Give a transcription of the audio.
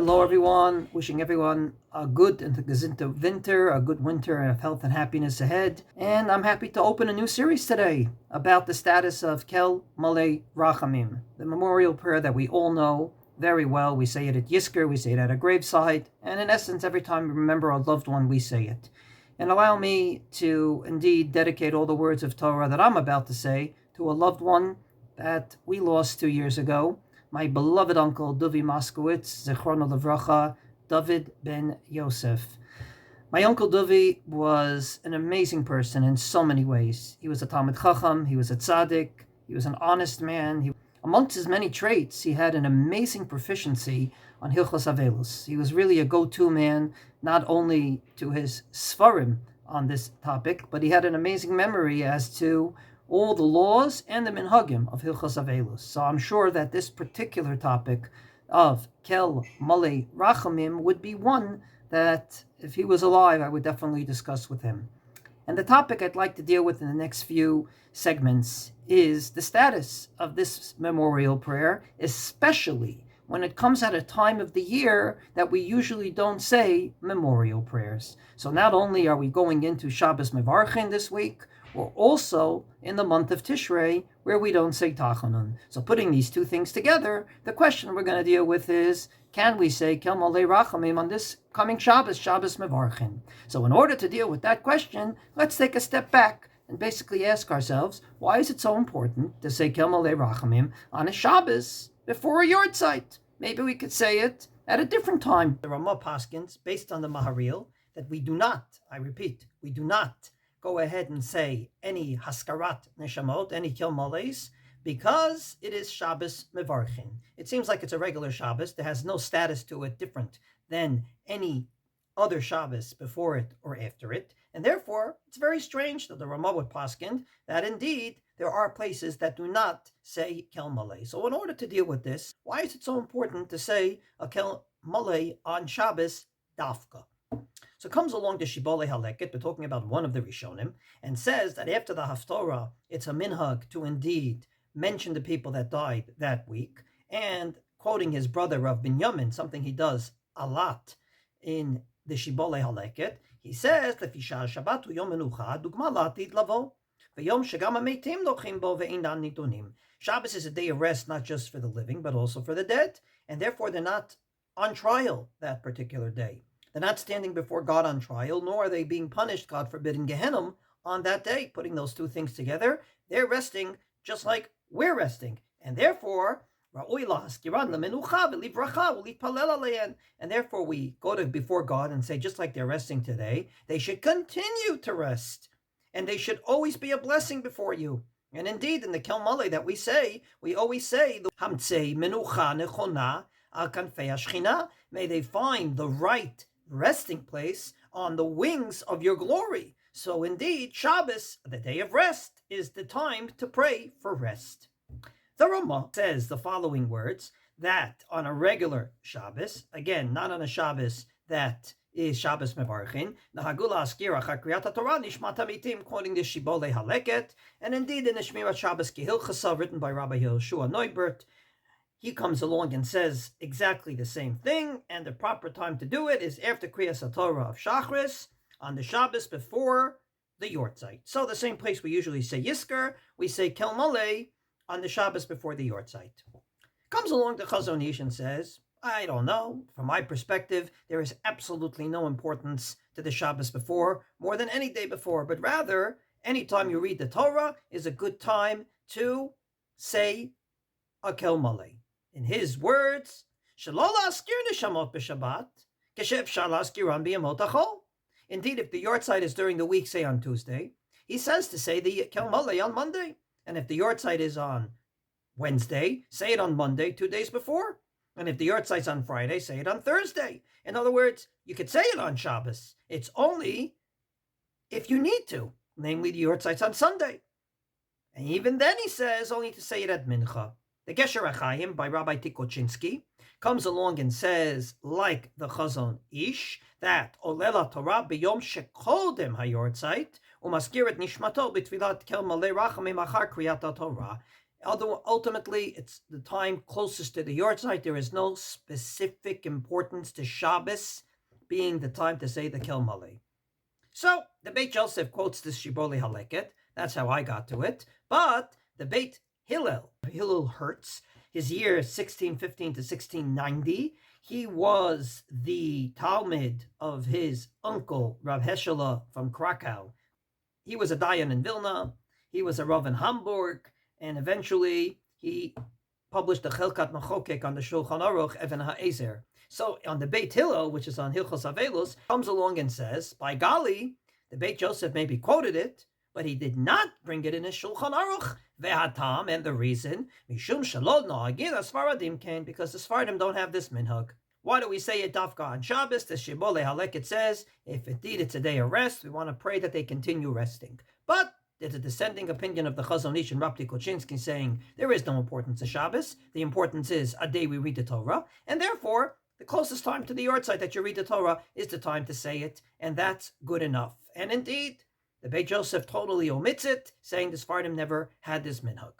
Hello everyone, wishing everyone a good and gesinnte winter, a good winter of health and happiness ahead. And I'm happy to open a new series today about the status of Kel Maley Rachamim, the memorial prayer that we all know very well. We say it at Yisker, we say it at a graveside, and in essence, every time we remember a loved one, we say it. And allow me to indeed dedicate all the words of Torah that I'm about to say to a loved one that we lost 2 years ago. My beloved uncle, Duvie Moskowitz, Zechrono Levracha, David ben Yosef. My uncle Duvie was an amazing person in so many ways. He was a Talmid Chacham, he was a tzaddik, he was an honest man. Amongst his many traits, he had an amazing proficiency on Hilchos Avelus. He was really a go-to man, not only to his Sfarim on this topic, but he had an amazing memory as to all the laws and the minhagim of Hilchos Avelus. So I'm sure that this particular topic of Kel Maley Rachamim would be one that, if he was alive, I would definitely discuss with him. And the topic I'd like to deal with in the next few segments is the status of this memorial prayer, especially when it comes at a time of the year that we usually don't say memorial prayers. So not only are we going into Shabbos Mevarchin this week, we're also in the month of Tishrei, where we don't say Tachanun. So putting these two things together, the question we're going to deal with is, can we say Kel Maley Rachamim on this coming Shabbos, Shabbos Mevarchin? So in order to deal with that question, let's take a step back and basically ask ourselves, why is it so important to say Kel Maley Rachamim on a Shabbos before a Yartzeit? Maybe we could say it at a different time. The Ramah Paskins, based on the Maharil, that we do not, I repeat, we do not go ahead and say any Haskarat Neshamot, any Kel Maleis, because it is Shabbos Mevarchin. It seems like it's a regular Shabbos that has no status to it different than any other Shabbos before it or after it, and therefore it's very strange that the Ramah would paskin that indeed there are places that do not say Kel Maley. So in order to deal with this, why is it so important to say a Kel Maley on Shabbos Dafka? So comes along the Shibbolei Haleket, we're talking about one of the Rishonim, and says that after the Haftorah, it's a minhag to indeed mention the people that died that week, and quoting his brother Rav Binyamin, something he does a lot in the Shibbolei Haleket, he says, Lefisha Shabbat Yom Menucha, Dugma Latid Lavo, V'Yom Shegam HaMeitim Lochim Bo Ve'indan Nitunim. Shabbos is a day of rest, not just for the living, but also for the dead, and therefore they're not on trial that particular day. They're not standing before God on trial, nor are they being punished, God forbid, in Gehenna on that day. Putting those two things together, they're resting just like we're resting. And therefore, and therefore we go to before God and say, just like they're resting today, they should continue to rest. And they should always be a blessing before you. And indeed, in the Kel Maley that we always say, may they find the right resting place on the wings of your glory. So indeed, Shabbos, the day of rest, is the time to pray for rest. The Ramah says the following words, that on a regular Shabbos, again, not on a Shabbos that is Shabbos Mevarchin, Nahagula Askira Chakriyat Torah Nishmat Mitim, quoting the Shibbolei Haleket, and indeed in the Shmirat Shabbos Kehilchasa, written by Rabbi Yehoshua Neubert, he comes along and says exactly the same thing, and the proper time to do it is after Kriyas HaTorah of Shachris, on the Shabbos before the Yartzeit. So the same place we usually say Yisker, we say Kel Maley on the Shabbos before the Yartzeit. Comes along the Chazon Ish and says, I don't know, from my perspective, there is absolutely no importance to the Shabbos before, more than any day before, but rather, any time you read the Torah is a good time to say a Kel Maley. In his words, indeed, if the Yartzeit is during the week, say on Tuesday, he says to say the Kel Maley on Monday. And if the Yartzeit is on Wednesday, say it on Monday, 2 days before. And if the Yartzeit's on Friday, say it on Thursday. In other words, you could say it on Shabbos. It's only if you need to, namely the Yartzeit's on Sunday. And even then, he says, only to say it at Mincha. The Gesher Rachamim by Rabbi Tikochinsky comes along and says, like the Chazon Ish, that Olela Torah b'yom shekodem haYartzeit umaskiret nishmato b'tfilat Kel Maley Rachamim achar kriyat Torah. Although ultimately it's the time closest to the Yartzeit, there is no specific importance to Shabbos being the time to say the Kel Maley. So the Beit Yosef quotes this Shibbolei Haleket. That's how I got to it. But the Beit Hillel Hertz, his year 1615 to 1690, he was the Talmud of his uncle Rav Heschela from Krakow. He was a Dayan in Vilna. He was a Rav in Hamburg. And eventually, he published the Chelkat Machokek on the Shulchan Aruch Even HaEzer. So on the Beit Hillel, which is on Hilchos Avelus, comes along and says, by golly, the Beit Yosef maybe quoted it, but he did not bring it in his Shulchan Aruch. Ve'hatam, and the reason, Mishum Shalod No'agin Asfaradim Ken, because the Sfaradim don't have this minhag. Why do we say it Dafka on Shabbos? The Shibbolei Haleket says, if indeed it's a day of rest, we want to pray that they continue resting. But there's a dissenting opinion of the Chazon Ish and Rabbi Kochinsky saying there is no importance to Shabbos. The importance is a day we read the Torah, and therefore the closest time to the Yartzeit that you read the Torah is the time to say it, and that's good enough. And indeed, the Beit Yosef totally omits it, saying the Sfardim never had this minhag.